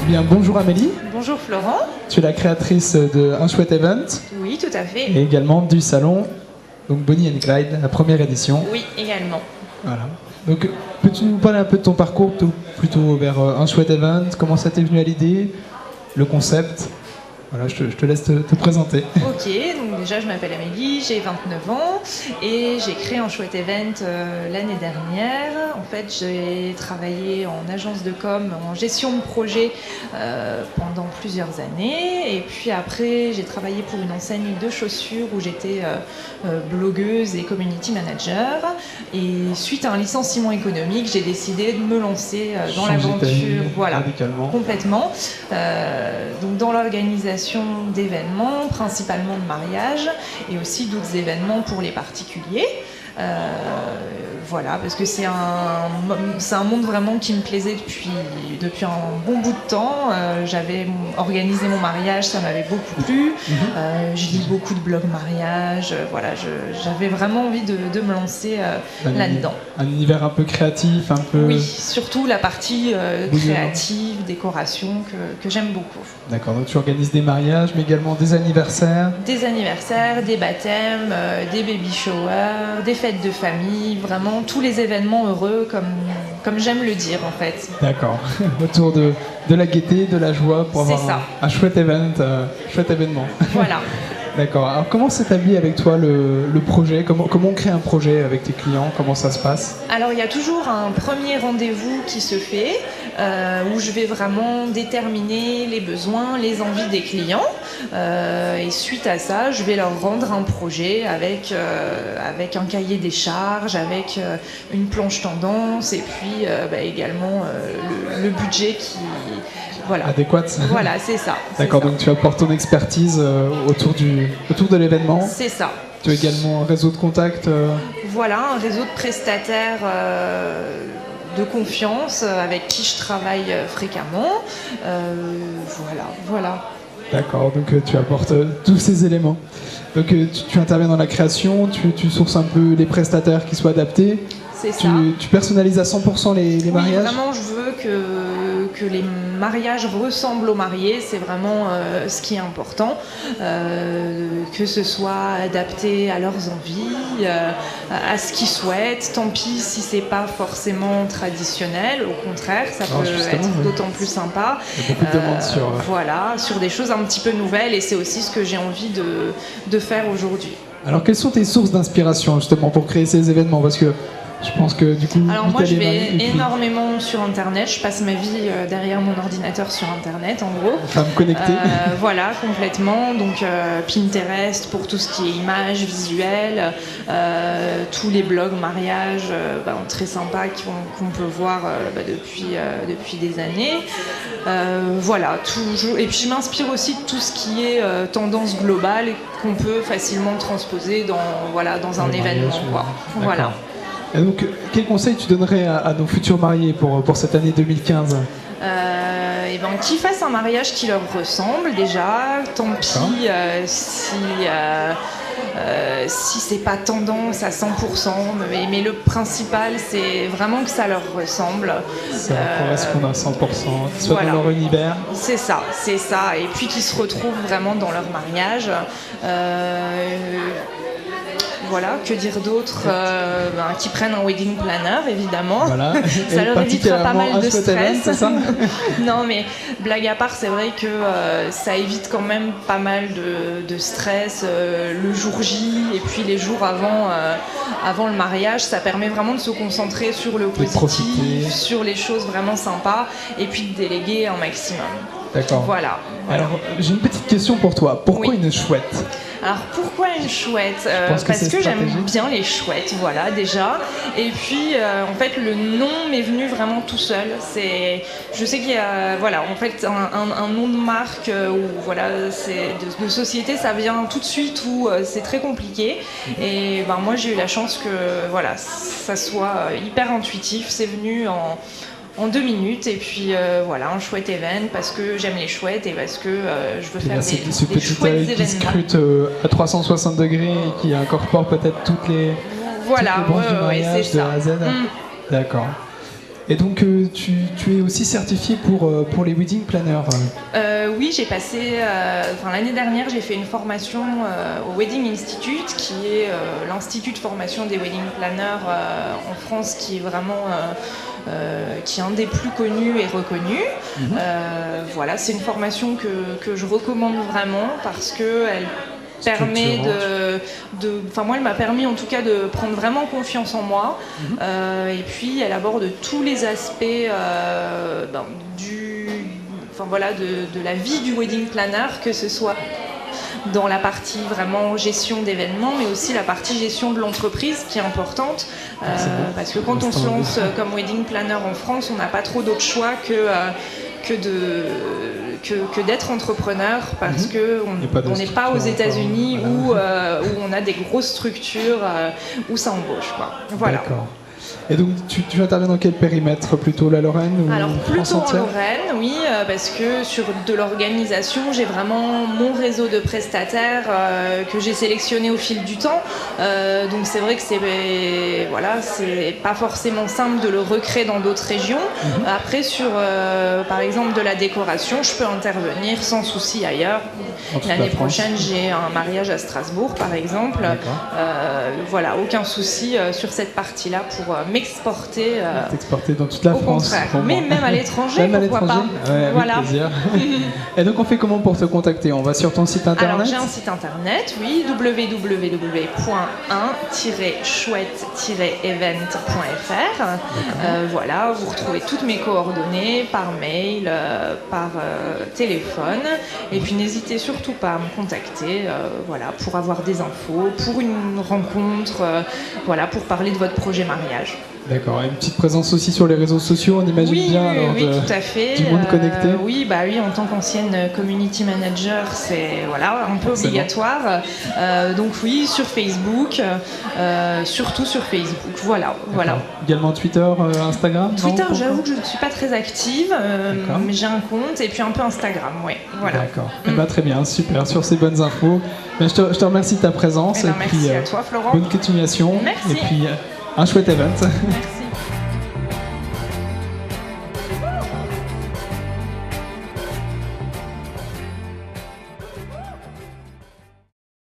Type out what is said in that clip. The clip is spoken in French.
Bien, bonjour Amélie. Bonjour Florent. Tu es la créatrice de Un Chouette Event. Oui, tout à fait. Et également du salon, donc Bonnie and Clyde, la première édition. Oui, également. Voilà. Donc, peux-tu nous parler un peu de ton parcours, plutôt vers Un Chouette Event? Comment ça t'est venu à l'idée? Le concept? Voilà, je te laisse te présenter. Ok, donc déjà je m'appelle Amélie, j'ai 29 ans et j'ai créé un chouette event l'année dernière. En fait, j'ai travaillé en agence de com, en gestion de projet pendant plusieurs années. Et puis après, j'ai travaillé pour une enseigne de chaussures où j'étais blogueuse et community manager. Et suite à un licenciement économique, j'ai décidé de me lancer dans l'aventure, voilà, complètement. Donc dans l'organisation d'événements, principalement de mariages et aussi d'autres événements pour les particuliers. Voilà, parce que c'est un monde vraiment qui me plaisait depuis un bon bout de temps. J'avais organisé mon mariage, ça m'avait beaucoup plu. Je lis beaucoup de blogs mariage. Voilà, j'avais vraiment envie de me lancer là-dedans. Un univers un peu créatif, un peu... Oui, surtout la partie créative, décoration, que j'aime beaucoup. D'accord, donc tu organises des mariages, mais également des anniversaires? Des anniversaires, des baptêmes, des baby showers, des fêtes de famille, vraiment tous les événements heureux, comme j'aime le dire en fait. D'accord, autour de la gaieté, de la joie pour avoir un chouette événement. Voilà. D'accord, alors comment s'établit avec toi le projet? Comment on crée un projet avec tes clients? Comment ça se passe? Alors il y a toujours un premier rendez-vous qui se fait où je vais vraiment déterminer les besoins, les envies des clients et suite à ça je vais leur rendre un projet avec un cahier des charges, avec une planche tendance et puis également le budget qui... Voilà. Adéquate. Voilà, c'est ça. D'accord, donc tu apportes ton expertise autour de l'événement. C'est ça. Tu as également un réseau de contacts Voilà, un réseau de prestataires de confiance avec qui je travaille fréquemment. Voilà. D'accord, donc tu apportes tous ces éléments. Donc tu interviens dans la création, tu sources un peu les prestataires qui soient adaptés. C'est ça. Tu personnalises à 100% les mariages? Vraiment, je veux que les mariages ressemblent aux mariés, c'est vraiment ce qui est important, que ce soit adapté à leurs envies, à ce qu'ils souhaitent, tant pis si c'est pas forcément traditionnel, au contraire, ça peut être d'autant plus sympa. Il y a beaucoup de demandes voilà, sur des choses un petit peu nouvelles et c'est aussi ce que j'ai envie de faire aujourd'hui. Alors quelles sont tes sources d'inspiration justement pour créer ces événements? Parce que je pense que du coup... Alors moi je vais énormément sur internet, je passe ma vie derrière mon ordinateur sur internet en gros. Femme connectée. Voilà, complètement, donc Pinterest pour tout ce qui est images, visuels, tous les blogs mariage très sympas qu'on peut voir depuis des années. Voilà, toujours. Et puis je m'inspire aussi de tout ce qui est tendance globale qu'on peut facilement transposer dans un événement. Voilà. Et donc, quel conseil tu donnerais à nos futurs mariés pour cette année 2015? Qu'ils fassent un mariage qui leur ressemble déjà, tant pis si c'est pas tendance à 100%, mais le principal c'est vraiment que ça leur ressemble. Ça correspond à 100%, qu'ils soient dans leur univers. C'est ça, et puis qu'ils se retrouvent vraiment dans leur mariage. Voilà, que dire d'autre? Qui prennent un wedding planner, évidemment. Voilà. Ça leur évitera pas mal de stress. C'est ça? Non, mais blague à part, c'est vrai que ça évite quand même pas mal de stress le jour J et puis les jours avant le mariage. Ça permet vraiment de se concentrer sur le positif, sur les choses vraiment sympas et puis de déléguer un maximum. D'accord. Voilà. Alors, j'ai une petite question pour toi. Pourquoi une chouette? Alors pourquoi une chouette? Parce que j'aime bien les chouettes, voilà déjà. Et puis en fait le nom m'est venu vraiment tout seul. Je sais qu'il y a en fait un nom de marque ou de société, ça vient tout de suite où c'est très compliqué. Et moi j'ai eu la chance que ça soit hyper intuitif. C'est venu en 2 minutes et puis un chouette event parce que j'aime les chouettes et parce que je veux faire des chouettes événements. Qui scrute à 360 degrés et qui incorpore peut-être toutes les branches du mariage de A à Z. D'accord. Et donc tu es aussi certifié pour les wedding planners. Oui, j'ai passé, l'année dernière, j'ai fait une formation au Wedding Institute, qui est l'institut de formation des wedding planners en France, qui est vraiment qui est un des plus connus et reconnus. Voilà, c'est une formation que je recommande vraiment parce que elle permet moi elle m'a permis en tout cas de prendre vraiment confiance en moi, et puis elle aborde tous les aspects de la vie du wedding planner, que ce soit dans la partie vraiment gestion d'événements, mais aussi la partie gestion de l'entreprise qui est importante, parce que quand on se lance comme wedding planner en France, on n'a pas trop d'autre choix que d'être entrepreneur, parce qu'on n'est pas aux États-Unis où on a des grosses structures où ça embauche, quoi. Voilà. D'accord. Et donc tu interviens dans quel périmètre? Plutôt la Lorraine ou Alors plutôt en entière? Lorraine, oui, parce que sur de l'organisation, j'ai vraiment mon réseau de prestataires que j'ai sélectionné au fil du temps. Donc c'est vrai que c'est pas forcément simple de le recréer dans d'autres régions. Après sur par exemple de la décoration, je peux intervenir sans souci ailleurs. L'année prochaine, j'ai un mariage à Strasbourg par exemple. Voilà, aucun souci sur cette partie-là pour m'exporter. T'exporter dans toute la France. Au contraire, mais même à l'étranger, pourquoi pas. Ouais, voilà. Avec plaisir. Et donc on fait comment pour te contacter? On va sur ton site internet? Alors j'ai un site internet, oui, www.1-chouette-event.fr. Voilà, vous retrouvez toutes mes coordonnées par mail, par téléphone. Et puis n'hésitez surtout pas à me contacter, pour avoir des infos, pour une rencontre, pour parler de votre projet mariage. D'accord, et une petite présence aussi sur les réseaux sociaux, on imagine bien. Oui, tout à fait. Du monde connecté. Oui, en tant qu'ancienne community manager, c'est un peu obligatoire. Donc oui, sur Facebook, surtout sur Facebook. Voilà. Également Twitter, Instagram? Twitter, j'avoue que je ne suis pas très active, mais j'ai un compte, et puis un peu Instagram, oui. Voilà. D'accord. Très bien, super, sur ces bonnes infos. Je te remercie de ta présence. Merci à toi, Florent. Bonne continuation. Merci. Et puis un chouette event. Merci.